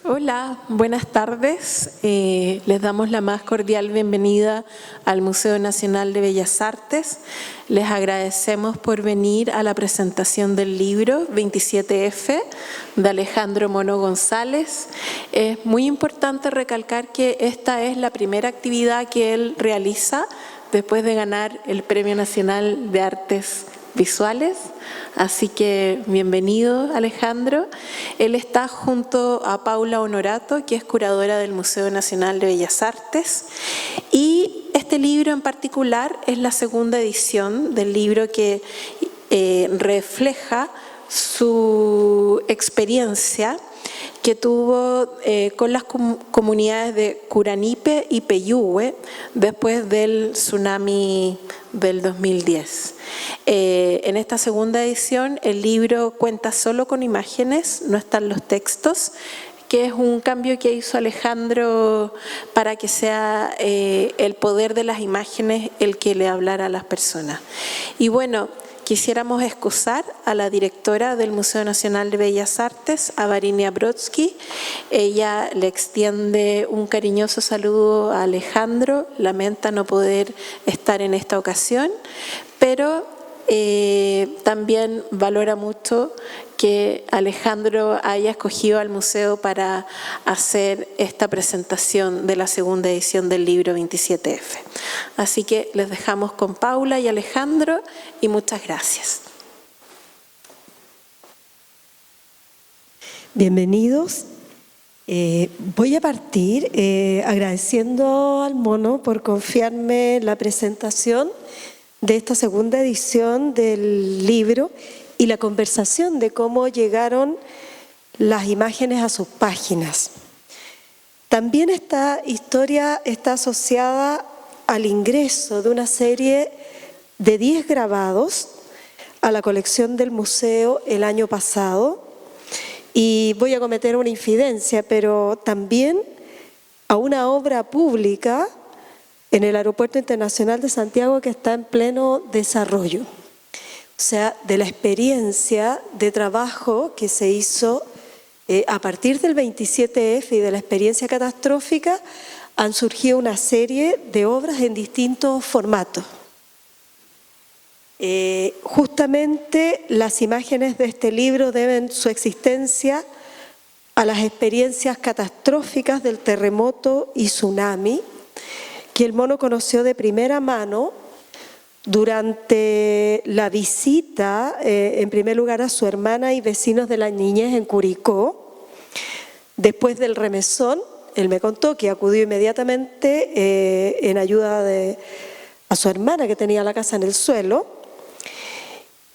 Hola, buenas tardes. Les damos la más cordial bienvenida al Museo Nacional de Bellas Artes. Les agradecemos por venir a la presentación del libro 27F de Alejandro Mono González. Es muy importante recalcar que esta es la primera actividad que él realiza después de ganar el Premio Nacional de Artes Visuales, así que bienvenido Alejandro. Él está junto a Paula Honorato, que es curadora del Museo Nacional de Bellas Artes, y este libro en particular es la segunda edición del libro que refleja su experiencia que tuvo con las comunidades de Curanipe y Peyúgue después del tsunami del 2010. En esta segunda edición el libro cuenta solo con imágenes, no están los textos, que es un cambio que hizo Alejandro para que sea el poder de las imágenes el que le hablara a las personas. Y bueno, quisiéramos excusar a la directora del Museo Nacional de Bellas Artes, a Varinia Brodsky. Ella le extiende un cariñoso saludo a Alejandro, lamenta no poder estar en esta ocasión, pero también valora mucho que Alejandro haya escogido al museo para hacer esta presentación de la segunda edición del libro 27F. Así que les dejamos con Paula y Alejandro y muchas gracias. Bienvenidos. Voy a partir agradeciendo al Mono por confiarme la presentación de esta segunda edición del libro y la conversación de cómo llegaron las imágenes a sus páginas. También esta historia está asociada al ingreso de una serie de 10 grabados a la colección del museo el año pasado, y voy a cometer una infidencia, pero también a una obra pública en el Aeropuerto Internacional de Santiago que está en pleno desarrollo. O sea, de la experiencia de trabajo que se hizo a partir del 27F y de la experiencia catastrófica, han surgido una serie de obras en distintos formatos. Justamente las imágenes de este libro deben su existencia a las experiencias catastróficas del terremoto y tsunami que el Mono conoció de primera mano durante la visita, en primer lugar, a su hermana y vecinos de la niñez en Curicó. Después del remesón, él me contó que acudió inmediatamente en ayuda a su hermana que tenía la casa en el suelo.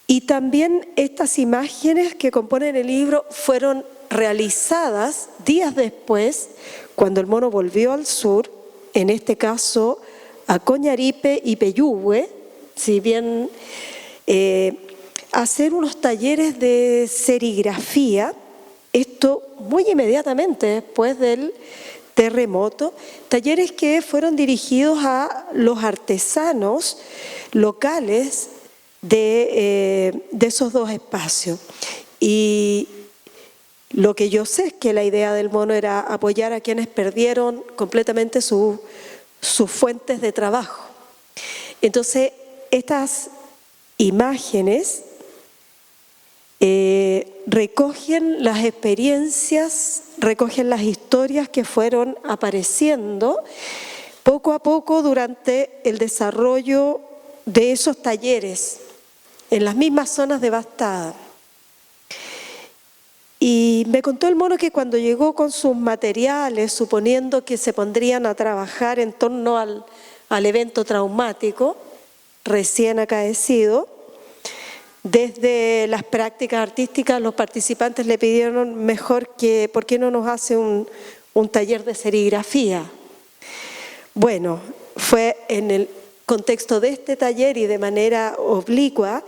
Y también estas imágenes que componen el libro fueron realizadas días después, cuando el Mono volvió al sur, en este caso a Coñaripe y Peyúgue, si bien hacer unos talleres de serigrafía, esto muy inmediatamente después del terremoto, talleres que fueron dirigidos a los artesanos locales de esos dos espacios. Y lo que yo sé es que la idea del Mono era apoyar a quienes perdieron completamente sus fuentes de trabajo. Entonces, estas imágenes recogen las experiencias, recogen las historias que fueron apareciendo poco a poco durante el desarrollo de esos talleres en las mismas zonas devastadas. Y me contó el Mono que cuando llegó con sus materiales, suponiendo que se pondrían a trabajar en torno al evento traumático recién acaecido, desde las prácticas artísticas los participantes le pidieron mejor que, ¿por qué no nos hace un taller de serigrafía? Bueno, fue en el contexto de este taller y de manera oblicua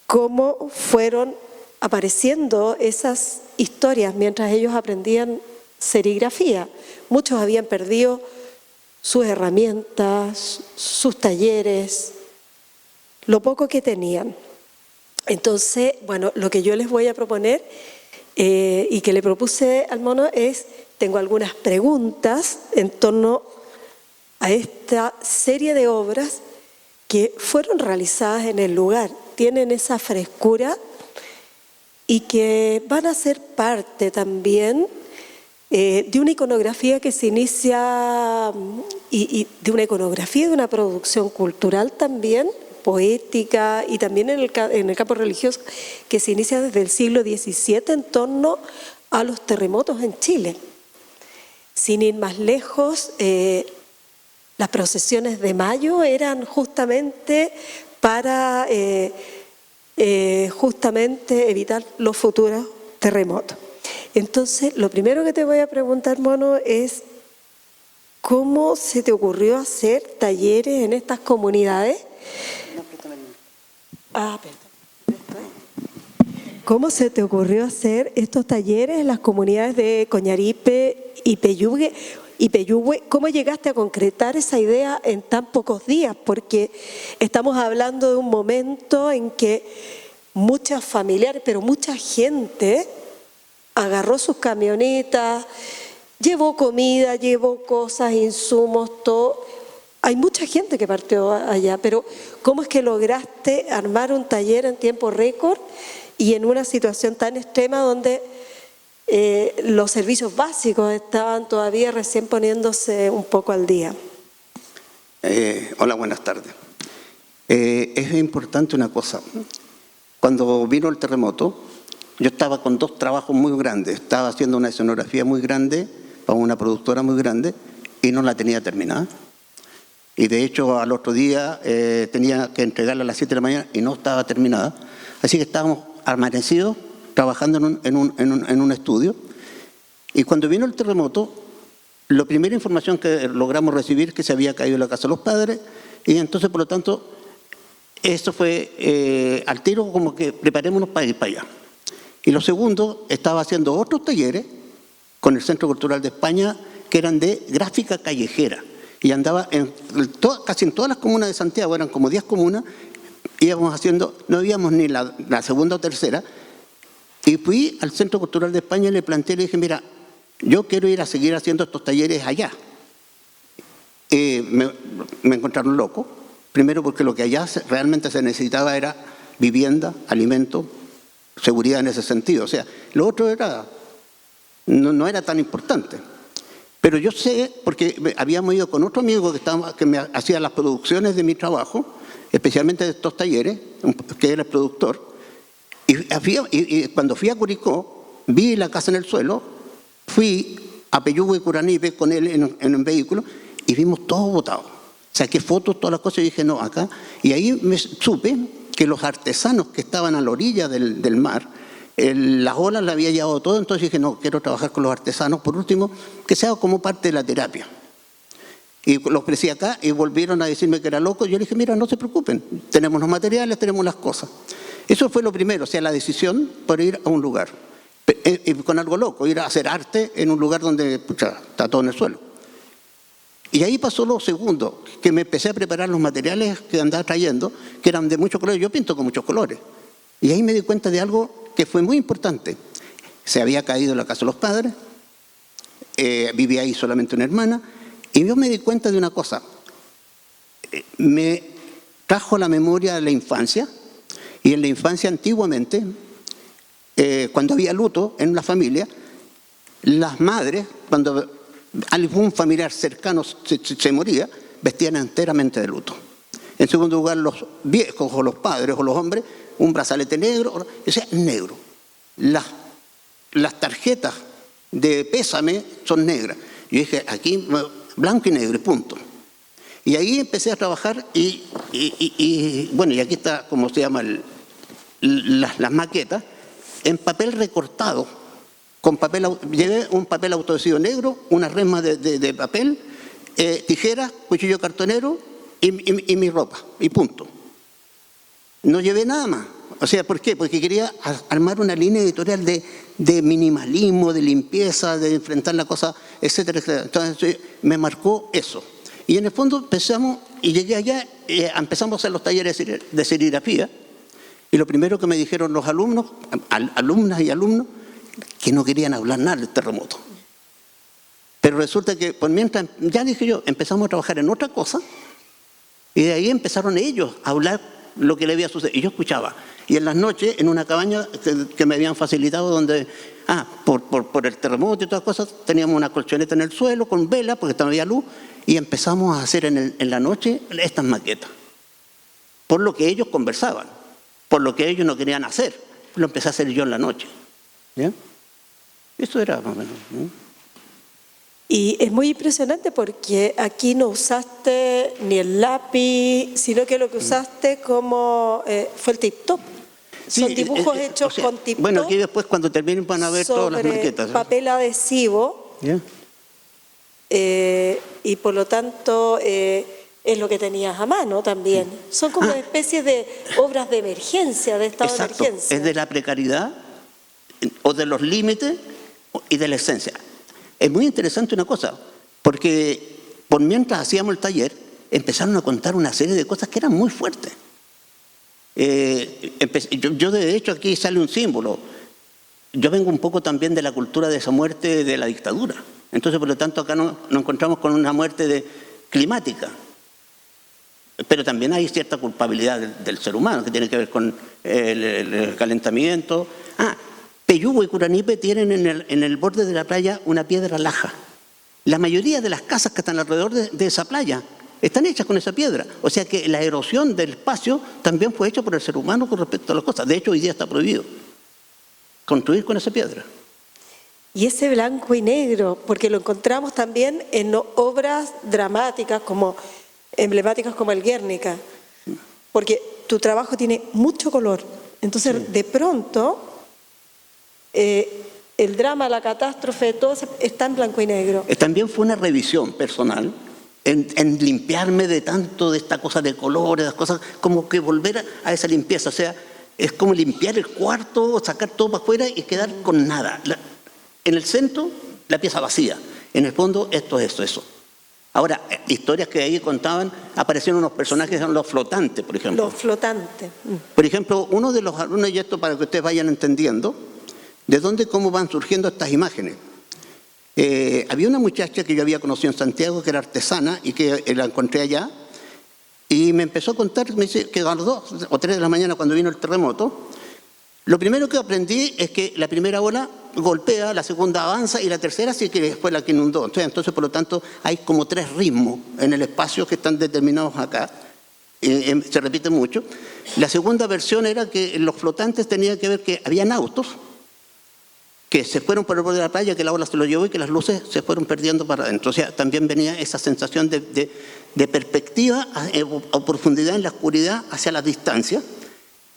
cómo fueron apareciendo esas historias mientras ellos aprendían serigrafía. Muchos habían perdido sus herramientas, sus talleres, lo poco que tenían. Entonces, bueno, lo que yo les voy a proponer y que le propuse al mono es, tengo algunas preguntas en torno a esta serie de obras que fueron realizadas en el lugar, tienen esa frescura y que van a ser parte también de una iconografía que se inicia, y de una iconografía, de una producción cultural también, poética y también en el campo religioso, que se inicia desde el siglo XVII en torno a los terremotos en Chile. Sin ir más lejos, las procesiones de mayo eran justamente para justamente evitar los futuros terremotos. Entonces, lo primero que te voy a preguntar, mono, es ¿cómo se te ocurrió hacer talleres en estas comunidades? ¿Cómo se te ocurrió hacer estos talleres en las comunidades de Coñaripe y Peyúgue? ¿Cómo llegaste a concretar esa idea en tan pocos días? Porque estamos hablando de un momento en que muchas familiares, pero mucha gente agarró sus camionetas, llevó comida, llevó cosas, insumos, todo. Hay mucha gente que partió allá, pero ¿cómo es que lograste armar un taller en tiempo récord y en una situación tan extrema donde los servicios básicos estaban todavía recién poniéndose un poco al día? Hola, buenas tardes. Es importante una cosa. Cuando vino el terremoto, yo estaba con dos trabajos muy grandes. Estaba haciendo una escenografía muy grande para una productora muy grande y no la tenía terminada. Y de hecho al otro día tenía que entregarla a las 7 de la mañana y no estaba terminada. Así que estábamos amanecidos trabajando en un estudio. Y cuando vino el terremoto, la primera información que logramos recibir es que se había caído la casa de los padres, y entonces por lo tanto eso fue al tiro como que preparémonos para ir para allá. Y lo segundo, estaba haciendo otros talleres con el Centro Cultural de España que eran de gráfica callejera. Y andaba casi en todas las comunas de Santiago, eran como 10 comunas, íbamos haciendo, no habíamos ni la segunda o tercera, y fui al Centro Cultural de España y le planteé, le dije, mira, yo quiero ir a seguir haciendo estos talleres allá. Me encontraron loco, primero porque lo que allá realmente se necesitaba era vivienda, alimento, seguridad en ese sentido. O sea, lo otro era, no era tan importante. Pero yo sé, porque habíamos ido con otro amigo que me hacía las producciones de mi trabajo, especialmente de estos talleres, que era el productor, y cuando fui a Curicó, vi la casa en el suelo, fui a Peyúgue y Curanipe con él en un vehículo y vimos todo botado. Saqué fotos, todas las cosas, y dije, no, acá. Y ahí me supe que los artesanos que estaban a la orilla del mar, las olas le había llevado todo, entonces dije, no, quiero trabajar con los artesanos, por último, que sea como parte de la terapia. Y los ofrecí acá y volvieron a decirme que era loco. Yo le dije, mira, no se preocupen, tenemos los materiales, tenemos las cosas. Eso fue lo primero, o sea, la decisión por ir a un lugar. Y con algo loco, ir a hacer arte en un lugar donde está todo en el suelo. Y ahí pasó lo segundo, que me empecé a preparar los materiales que andaba trayendo, que eran de muchos colores. Yo pinto con muchos colores. Y ahí me di cuenta de algo que fue muy importante. Se había caído la casa de los padres, vivía ahí solamente una hermana, y yo me di cuenta de una cosa. Me trajo a la memoria de la infancia, y en la infancia antiguamente, cuando había luto en la familia, las madres, cuando algún familiar cercano se moría, vestían enteramente de luto. En segundo lugar, los viejos o los padres o los hombres, un brazalete negro, o sea, negro. Las tarjetas de pésame son negras. Yo dije, aquí blanco y negro, punto. Y ahí empecé a trabajar y bueno, y aquí está, como se llama, las maquetas, en papel recortado. Llevé un papel autoadhesivo negro, una resma de papel, tijeras, cuchillo cartonero y mi ropa, y punto. No llevé nada más. O sea, ¿por qué? Porque quería armar una línea editorial de minimalismo, de limpieza, de enfrentar la cosa, etcétera, etcétera. Entonces me marcó eso. Y en el fondo empezamos, y llegué allá, empezamos a hacer los talleres de serigrafía, y lo primero que me dijeron los alumnos, alumnas y alumnos, que no querían hablar nada del terremoto. Pero resulta que, pues mientras, ya dije yo, empezamos a trabajar en otra cosa, y de ahí empezaron ellos a hablar lo que le había sucedido. Y yo escuchaba. Y en las noches, en una cabaña que me habían facilitado, donde, por el terremoto y todas las cosas, teníamos una colchoneta en el suelo con vela, porque no había luz, y empezamos a hacer en la noche estas maquetas. Por lo que ellos conversaban, por lo que ellos no querían hacer. Lo empecé a hacer yo en la noche. ¿Ya? Eso era más o menos, ¿no? Y es muy impresionante porque aquí no usaste ni el lápiz, sino que lo que usaste como fue el tip-top. Sí, son dibujos hechos con tip-top. Bueno, aquí después cuando terminen van a ver todas las maquetas. Sobre papel adhesivo. ¿Ya? Y por lo tanto es lo que tenías a mano también. Son como especies de obras de emergencia, de estado Exacto. de emergencia. Es de la precariedad o de los límites y de la esencia. Es muy interesante una cosa, porque por mientras hacíamos el taller, empezaron a contar una serie de cosas que eran muy fuertes. Yo de hecho aquí sale un símbolo. Yo vengo un poco también de la cultura de esa muerte de la dictadura. Entonces, por lo tanto, acá nos encontramos con una muerte climática. Pero también hay cierta culpabilidad del ser humano, que tiene que ver con el calentamiento. Peyúgue y Curanipe tienen en el borde de la playa una piedra laja. La mayoría de las casas que están alrededor de esa playa están hechas con esa piedra. O sea que la erosión del espacio también fue hecha por el ser humano con respecto a las cosas. De hecho, hoy día está prohibido construir con esa piedra. Y ese blanco y negro, porque lo encontramos también en obras dramáticas, emblemáticas como el Guernica, porque tu trabajo tiene mucho color. Entonces, de pronto, el drama, la catástrofe, todo está en blanco y negro. También fue una revisión personal en limpiarme de tanto de esta cosa de colores, las cosas, como que volver a esa limpieza. O sea, es como limpiar el cuarto, sacar todo para afuera y quedar con nada. En el centro, la pieza vacía. En el fondo, esto, eso. Ahora, historias que ahí contaban, aparecieron unos personajes que son los flotantes, por ejemplo. Los flotantes. Por ejemplo, uno de los alumnos, y esto para que ustedes vayan entendiendo, de dónde, cómo van surgiendo estas imágenes. Había una muchacha que yo había conocido en Santiago, que era artesana, y que la encontré allá, y me empezó a contar, me dice que a las 2 o 3 de la mañana, cuando vino el terremoto, lo primero que aprendí es que la primera ola golpea, la segunda avanza y la tercera sí que fue la que inundó. Entonces, por lo tanto, hay como 3 ritmos en el espacio que están determinados acá. Se repite mucho. La segunda versión era que los flotantes tenían que ver que habían autos que se fueron por el borde de la playa, que la ola se lo llevó y que las luces se fueron perdiendo para adentro. O sea, también venía esa sensación de perspectiva o profundidad en la oscuridad hacia la distancia.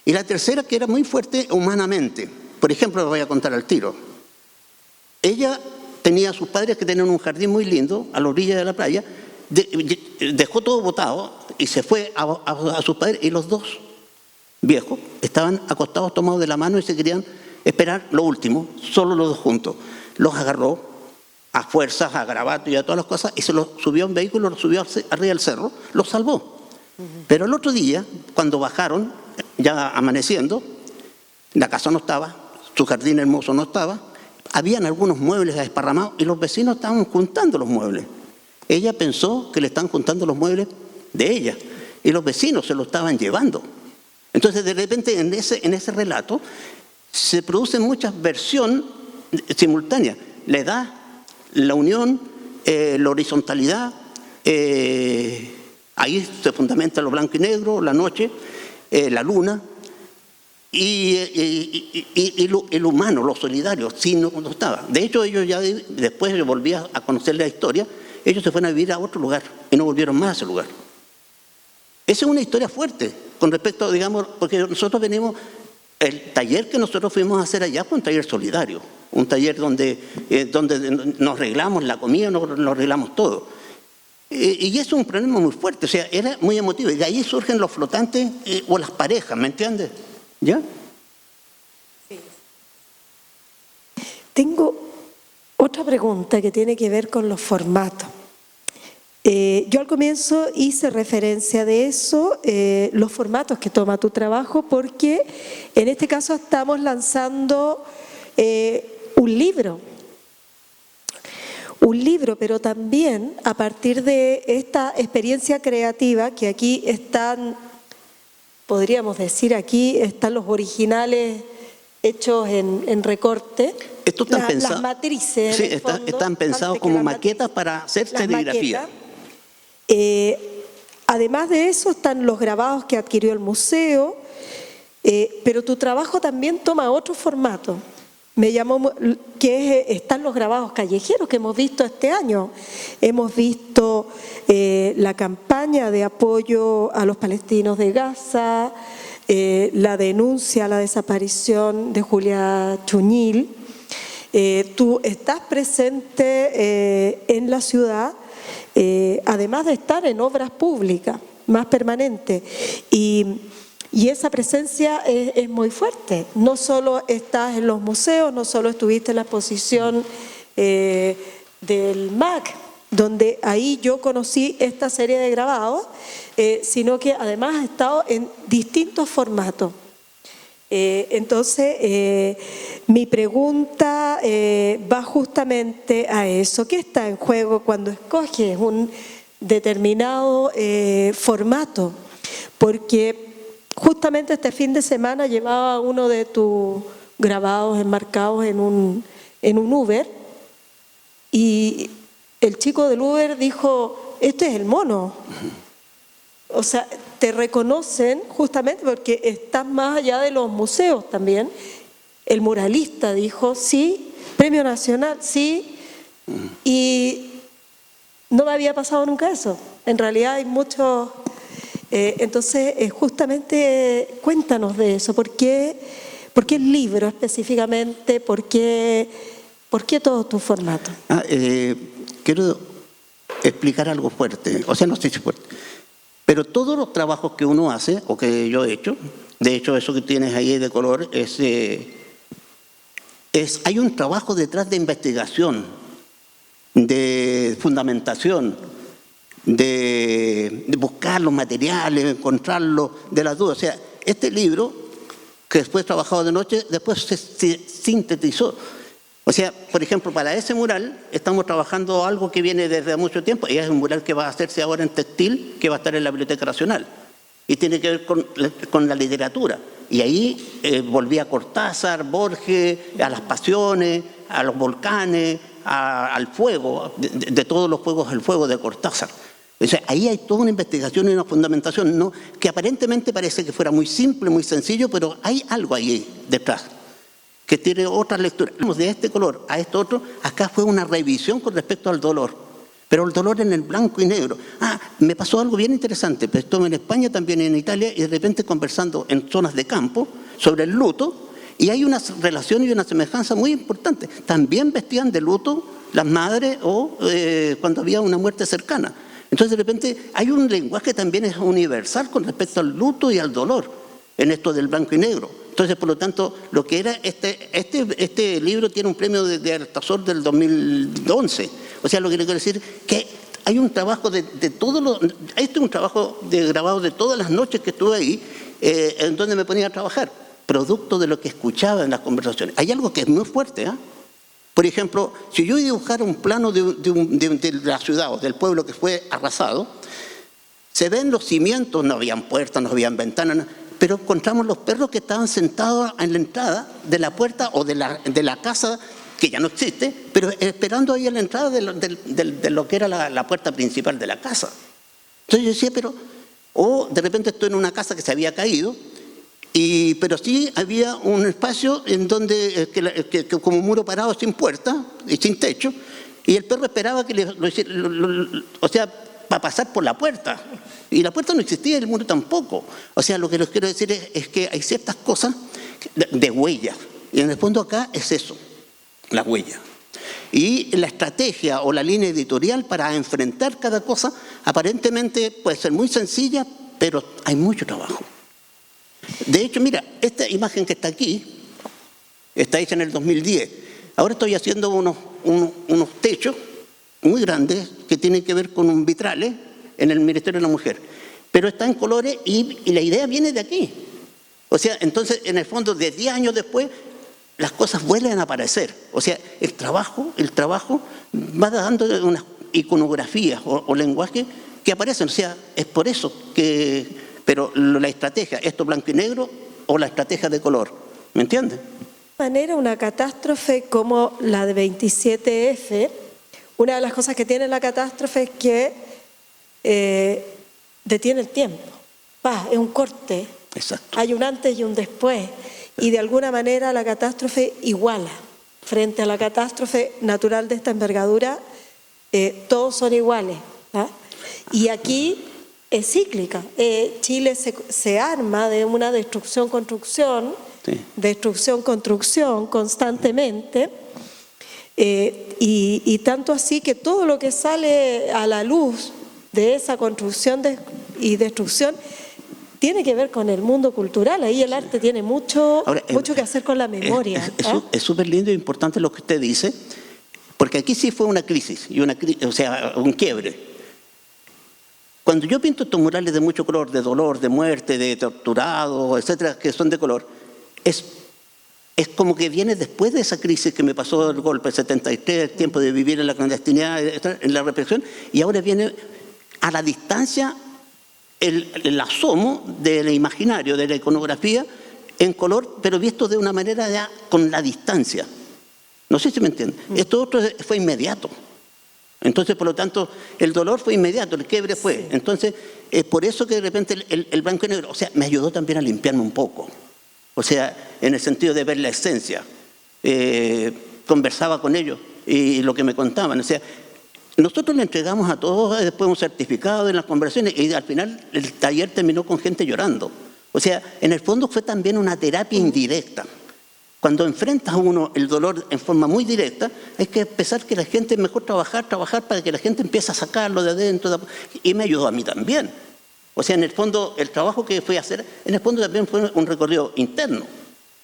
Y la tercera, que era muy fuerte humanamente. Por ejemplo, les voy a contar al tiro. Ella tenía a sus padres que tenían un jardín muy lindo a la orilla de la playa, dejó todo botado y se fue a sus padres, y los 2 viejos estaban acostados, tomados de la mano, y se querían esperar lo último, solo los 2 juntos. Los agarró a fuerzas, a garabato y a todas las cosas, y se los subió a un vehículo, los subió arriba del cerro, los salvó. Pero el otro día, cuando bajaron, ya amaneciendo, la casa no estaba, su jardín hermoso no estaba, habían algunos muebles desparramados y los vecinos estaban juntando los muebles. Ella pensó que le estaban juntando los muebles de ella y los vecinos se lo estaban llevando. Entonces, de repente, en ese relato se producen muchas versiones simultáneas. La edad, la unión, la horizontalidad, ahí se fundamenta lo blanco y negro, la noche, la luna, y el humano, lo solidario, sí, no estaba. De hecho, ellos ya después yo volví a conocer la historia, ellos se fueron a vivir a otro lugar y no volvieron más a ese lugar. Esa es una historia fuerte con respecto, digamos, porque nosotros venimos, el taller que nosotros fuimos a hacer allá fue un taller solidario, un taller donde nos arreglamos la comida, nos arreglamos todo. Y eso es un problema muy fuerte, o sea, era muy emotivo. Y de ahí surgen los flotantes o las parejas, ¿me entiendes? ¿Ya? Sí. Tengo otra pregunta que tiene que ver con los formatos. Yo al comienzo hice referencia de eso, los formatos que toma tu trabajo, porque en este caso estamos lanzando un libro. Un libro, pero también a partir de esta experiencia creativa, que aquí están, podríamos decir, aquí están los originales hechos en recorte. Esto está las matrices. Sí, están pensados como maquetas para hacer serigrafía. Además de eso están los grabados que adquirió el museo, pero tu trabajo también toma otro formato. Me llamó que están los grabados callejeros que hemos visto este año. Hemos visto la campaña de apoyo a los palestinos de Gaza, la denuncia a la desaparición de Julia Chuñil. Tú estás presente en la ciudad, además de estar en obras públicas más permanentes. Y esa presencia es muy fuerte. No solo estás en los museos, no solo estuviste en la exposición del MAC, donde ahí yo conocí esta serie de grabados, sino que además has estado en distintos formatos. Entonces, mi pregunta va justamente a eso. ¿Qué está en juego cuando escoges un determinado formato? Porque justamente este fin de semana llevaba uno de tus grabados enmarcados en un Uber y el chico del Uber dijo, este es el mono. O sea, te reconocen justamente porque estás más allá de los museos también. El muralista dijo, sí, Premio Nacional, sí, y no me había pasado nunca eso. En realidad hay muchos... Entonces, justamente cuéntanos de eso. ¿Por qué el libro específicamente? ¿Por qué todos tus formatos? Quiero explicar algo fuerte, o sea, no sé si fuerte, pero todos los trabajos que uno hace, o que yo he hecho, de hecho eso que tienes ahí de color, hay un trabajo detrás de investigación, de fundamentación, de buscar los materiales, encontrarlos, de las dudas. O sea, este libro, que después trabajado de noche, después se sintetizó. O sea, por ejemplo, para ese mural estamos trabajando algo que viene desde mucho tiempo, y es un mural que va a hacerse ahora en textil, que va a estar en la Biblioteca Nacional, y tiene que ver con la literatura. Y ahí volví a Cortázar, Borges, a las pasiones, a los volcanes, al fuego, de todos los fuegos, el fuego de Cortázar. O sea, ahí hay toda una investigación y una fundamentación, ¿no? Que aparentemente parece que fuera muy simple, muy sencillo, pero hay algo ahí detrás que tiene otra lectura. De este color a este otro, acá fue una revisión con respecto al dolor, pero el dolor en el blanco y negro. Me pasó algo bien interesante, pero estuve en España, también en Italia, y de repente conversando en zonas de campo sobre el luto, y hay una relación y una semejanza muy importante. También vestían de luto las madres o cuando había una muerte cercana. Entonces de repente hay un lenguaje que también es universal con respecto al luto y al dolor en esto del blanco y negro. Entonces, por lo tanto, lo que era este libro tiene un premio de Altazor del 2011. O sea, lo que quiero decir que hay un trabajo de todos los... Este es un trabajo de grabado de todas las noches que estuve ahí, en donde me ponía a trabajar, producto de lo que escuchaba en las conversaciones. Hay algo que es muy fuerte, Por ejemplo, si yo dibujara un plano de la ciudad o del pueblo que fue arrasado, se ven los cimientos, no habían puertas, no habían ventanas, pero encontramos los perros que estaban sentados en la entrada de la puerta o de la casa, que ya no existe, pero esperando ahí a la entrada de lo que era la puerta principal de la casa. Entonces yo decía, de repente estoy en una casa que se había caído, pero sí había un espacio en donde, que como un muro parado sin puerta y sin techo, y el perro esperaba que lo hiciera, o sea, para pasar por la puerta. Y la puerta no existía y el muro tampoco. O sea, lo que les quiero decir es que hay ciertas cosas de huellas. Y en el fondo acá es eso, la huella. Y la estrategia o la línea editorial para enfrentar cada cosa, aparentemente puede ser muy sencilla, pero hay mucho trabajo. De hecho, mira, esta imagen que está aquí, está hecha en el 2010. Ahora estoy haciendo unos techos muy grandes que tienen que ver con un vitrales en el Ministerio de la Mujer. Pero está en colores y la idea viene de aquí. O sea, entonces, en el fondo, de 10 años después, las cosas vuelven a aparecer. O sea, el trabajo va dando unas iconografías o lenguaje que aparecen. O sea, es por eso que... Pero la estrategia, esto blanco y negro o la estrategia de color, ¿me entiendes? De manera, una catástrofe como la de 27F, una de las cosas que tiene la catástrofe es que detiene el tiempo. Es un corte. Exacto. Hay un antes y un después. Y de alguna manera la catástrofe iguala. Frente a la catástrofe natural de esta envergadura, todos son iguales. Y aquí es cíclica. Chile se arma de una destrucción-construcción, Sí. destrucción-construcción constantemente, y tanto así que todo lo que sale a la luz de esa construcción y destrucción tiene que ver con el mundo cultural. Ahí el arte tiene mucho que hacer con la memoria. Es súper lindo e importante lo que usted dice, porque aquí sí fue una crisis, o sea, un quiebre. Cuando yo pinto estos murales de mucho color, de dolor, de muerte, de torturado, etcétera, que son de color, es como que viene después de esa crisis que me pasó el golpe del 73, el tiempo de vivir en la clandestinidad, en la represión, y ahora viene a la distancia el asomo del imaginario, de la iconografía en color, pero visto de una manera ya con la distancia. No sé si me entienden. Esto otro fue inmediato. Entonces, por lo tanto, el dolor fue inmediato, el quiebre fue. Sí. Entonces, es por eso que de repente el blanco y negro, o sea, me ayudó también a limpiarme un poco. O sea, en el sentido de ver la esencia. Conversaba con ellos y lo que me contaban. O sea, nosotros le entregamos a todos después un certificado en las conversaciones y al final el taller terminó con gente llorando. O sea, en el fondo fue también una terapia indirecta. Cuando enfrentas a uno el dolor en forma muy directa, hay que empezar que la gente, mejor trabajar para que la gente empiece a sacarlo de adentro. Y me ayudó a mí también. O sea, en el fondo, el trabajo que fui a hacer, en el fondo también fue un recorrido interno.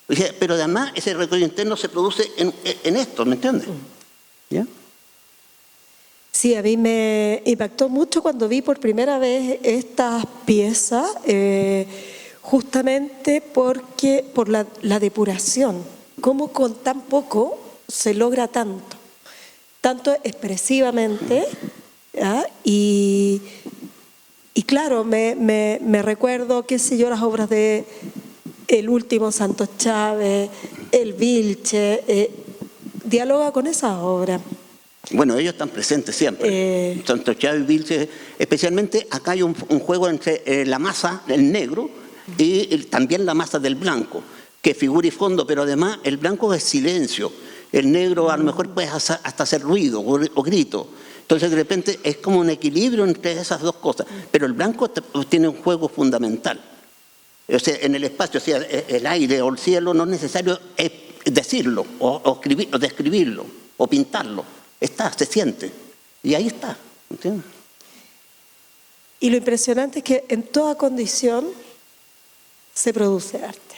O sea, pero además ese recorrido interno se produce en esto, ¿me entiendes? ¿Ya? Sí, a mí me impactó mucho cuando vi por primera vez estas piezas, justamente por la depuración, cómo con tan poco se logra tanto expresivamente, ¿ya? Y claro, me recuerdo, qué sé yo, las obras de el último Santos Chávez, el Vilche, dialoga con esas obras. Bueno, ellos están presentes siempre. Santos Chávez y Vilche, especialmente acá hay un juego entre la masa, el negro, y también la masa del blanco, que figura y fondo, pero además el blanco es silencio, el negro a lo mejor puede hasta hacer ruido o grito. Entonces de repente es como un equilibrio entre esas dos cosas, pero el blanco tiene un juego fundamental. O sea, en el espacio, o sea, el aire o el cielo no es necesario decirlo o describirlo o pintarlo. Está, se siente. Y ahí está. ¿Entiendes? Y lo impresionante es que en toda condición se produce arte.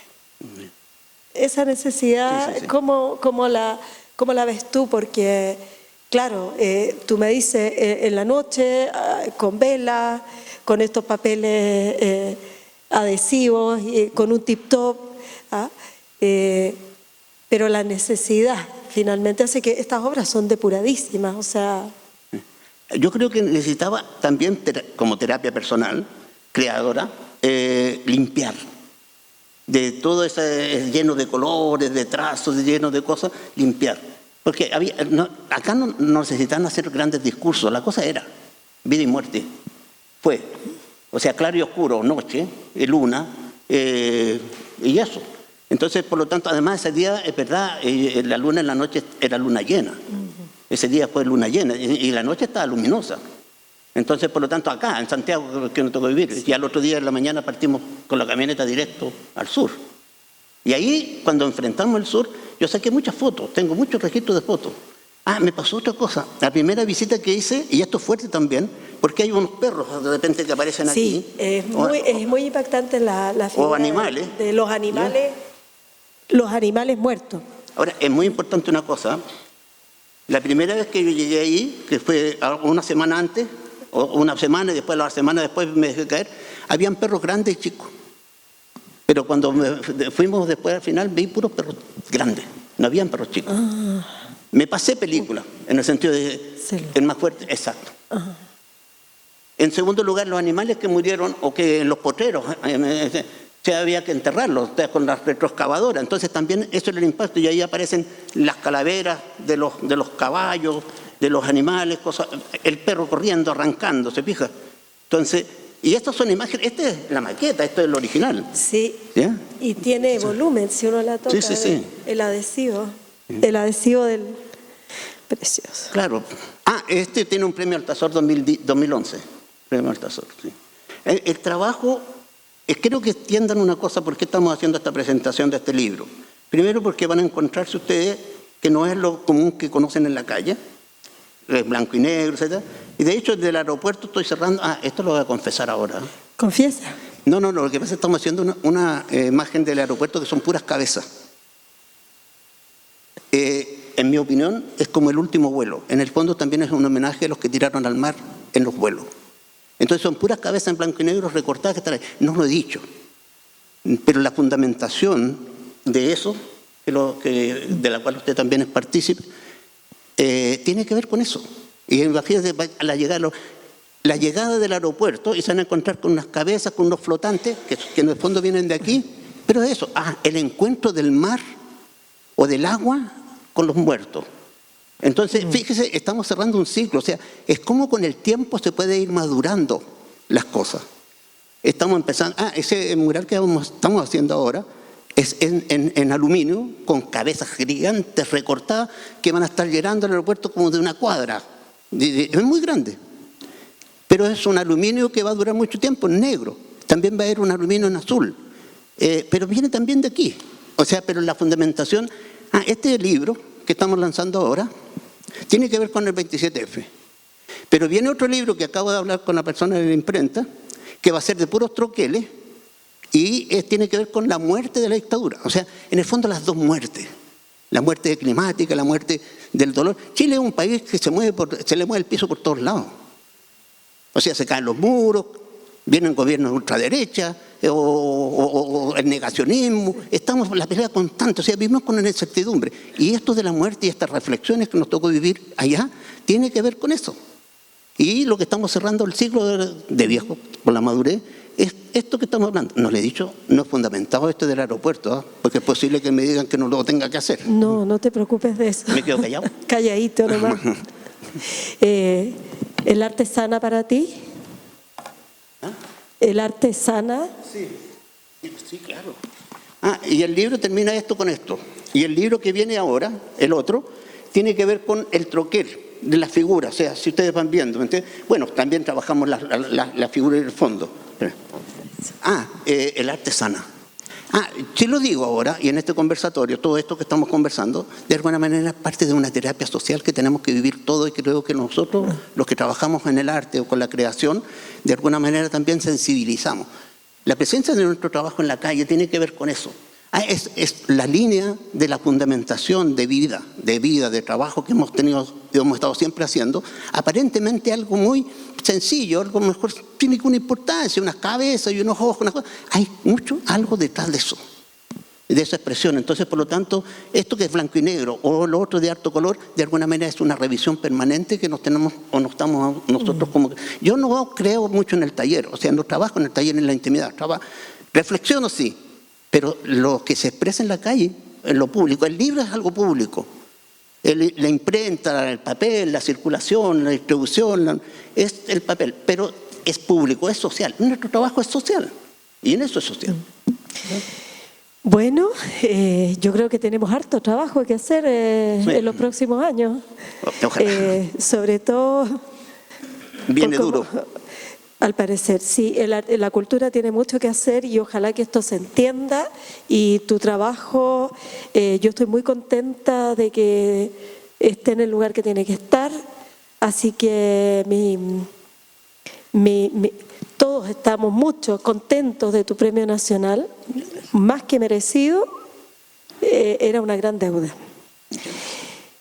Esa necesidad, sí. ¿Cómo la ves tú? Porque, claro, tú me dices en la noche, con velas, con estos papeles adhesivos, con un tip-top, pero la necesidad finalmente hace que estas obras son depuradísimas, o sea... Yo creo que necesitaba también, como terapia personal, creadora, limpiar de todo ese lleno de colores, de trazos, lleno de cosas, limpiar. Porque acá no necesitaban hacer grandes discursos, la cosa era vida y muerte. Fue, o sea, claro y oscuro, noche, luna, y eso. Entonces, por lo tanto, además ese día, es verdad, la luna en la noche era luna llena. Ese día fue luna llena y la noche estaba luminosa. Entonces, por lo tanto, acá, en Santiago, que nos tocó vivir, y al otro día en la mañana partimos con la camioneta directo al sur. Y ahí, cuando enfrentamos el sur, yo saqué muchas fotos, tengo muchos registros de fotos. Me pasó otra cosa. La primera visita que hice, y esto es fuerte también, porque hay unos perros de repente que aparecen aquí. Sí, es muy impactante la figura o animales. De los animales, ¿ya? Los animales muertos. Ahora, es muy importante una cosa. La primera vez que yo llegué ahí, que fue una semana antes, o una semana y después la semana después me dejé caer, habían perros grandes y chicos. Pero cuando fuimos después al final vi puros perros grandes. no habían perros chicos. Me pasé película, en el sentido de el más fuerte, exacto. En segundo lugar, los animales que murieron o que en los potreros se había que enterrarlos con la retroexcavadora. Entonces también eso era el impacto y ahí aparecen las calaveras de los caballos, de los animales, cosas, el perro corriendo, arrancando, ¿se fija? Entonces, y estas son imágenes, esta es la maqueta, esto es el original. Sí, ¿ya? y tiene volumen, si uno la toca, Sí. el adhesivo del... Precioso. Claro. Este tiene un premio Altazor 2011. Premio Altazor, sí. El trabajo, creo que entiendan una cosa, por qué estamos haciendo esta presentación de este libro. Primero porque van a encontrarse ustedes que no es lo común que conocen en la calle, es blanco y negro, etc. Y de hecho, desde el aeropuerto estoy cerrando... esto lo voy a confesar ahora. ¿Confiesa? No, lo que pasa es que estamos haciendo una imagen del aeropuerto que son puras cabezas. En mi opinión, es como el último vuelo. En el fondo también es un homenaje a los que tiraron al mar en los vuelos. Entonces son puras cabezas en blanco y negro recortadas que están ahí. No lo he dicho. Pero la fundamentación de eso, de la cual usted también es partícipe, tiene que ver con eso. Y imagínate la llegada del aeropuerto y se van a encontrar con unas cabezas, con unos flotantes, que en el fondo vienen de aquí. Pero eso, el encuentro del mar o del agua con los muertos. Entonces, fíjese, estamos cerrando un ciclo, o sea, es como con el tiempo se puede ir madurando las cosas. Estamos empezando, ese mural que estamos haciendo ahora es en aluminio, con cabezas gigantes recortadas que van a estar llenando el aeropuerto como de una cuadra. Es muy grande, pero es un aluminio que va a durar mucho tiempo, en negro. También va a haber un aluminio en azul, pero viene también de aquí. O sea, pero la fundamentación... este libro que estamos lanzando ahora tiene que ver con el 27F. Pero viene otro libro que acabo de hablar con la persona de la imprenta, que va a ser de puros troqueles, y tiene que ver con la muerte de la dictadura. O sea, en el fondo las dos muertes. La muerte climática, la muerte del dolor. Chile es un país que se le mueve el piso por todos lados. O sea, se caen los muros, vienen gobiernos de ultraderecha, o el negacionismo, estamos en la pelea constante, o sea, vivimos con una incertidumbre. Y esto de la muerte y estas reflexiones que nos tocó vivir allá, tiene que ver con eso. Y lo que estamos cerrando el ciclo de viejo, por la madurez, es esto que estamos hablando. No le he dicho, no es fundamentado esto del aeropuerto, porque es posible que me digan que no lo tenga que hacer. No te preocupes de eso. ¿Me quedo callado? Calladito nomás. ¿El arte sana para ti? ¿El arte sana? Sí, claro. Y el libro termina esto con esto. Y el libro que viene ahora, el otro, tiene que ver con el troquel de las figuras. O sea, si ustedes van viendo, ¿entiendes? Bueno, también trabajamos la figura del fondo. El arte sana. Si lo digo ahora, y en este conversatorio, todo esto que estamos conversando, de alguna manera es parte de una terapia social que tenemos que vivir todo, y creo que nosotros, los que trabajamos en el arte o con la creación, de alguna manera también sensibilizamos. La presencia de nuestro trabajo en la calle tiene que ver con eso. Es la línea de la fundamentación de vida, de trabajo que hemos estado siempre haciendo, aparentemente algo muy sencillo, algo mejor, sin ninguna importancia, unas cabezas y unos ojos, unas cosas. Hay algo detrás de eso, de esa expresión. Entonces, por lo tanto, esto que es blanco y negro o lo otro de harto color, de alguna manera es una revisión permanente que nos tenemos o no estamos nosotros como... Yo no creo mucho en el taller, o sea, no trabajo en el taller en la intimidad, reflexiono sí, pero lo que se expresa en la calle, en lo público, el libro es algo público. La imprenta, el papel, la circulación, la distribución, es el papel, pero es público, es social. Nuestro trabajo es social, y en eso es social. Bueno, yo creo que tenemos harto trabajo que hacer en los próximos años. Ojalá. Sobre todo... Viene duro. Al parecer, sí. La cultura tiene mucho que hacer y ojalá que esto se entienda. Y tu trabajo, yo estoy muy contenta de que esté en el lugar que tiene que estar. Así que todos estamos mucho contentos de tu premio nacional, más que merecido. Era una gran deuda.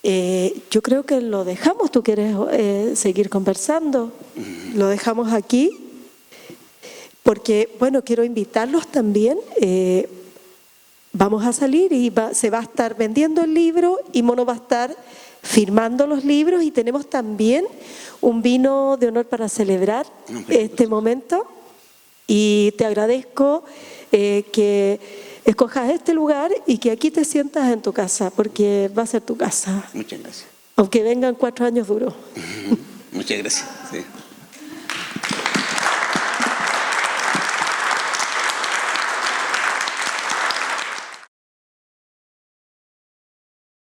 Yo creo que lo dejamos. ¿Tú quieres seguir conversando? Lo dejamos aquí porque, bueno, quiero invitarlos también vamos a salir y se va a estar vendiendo el libro y Mono va a estar firmando los libros, y tenemos también un vino de honor para celebrar este momento. Y te agradezco que escojas este lugar y que aquí te sientas en tu casa, porque va a ser tu casa. Muchas gracias. Aunque vengan 4 años duros. Muchas gracias. Sí.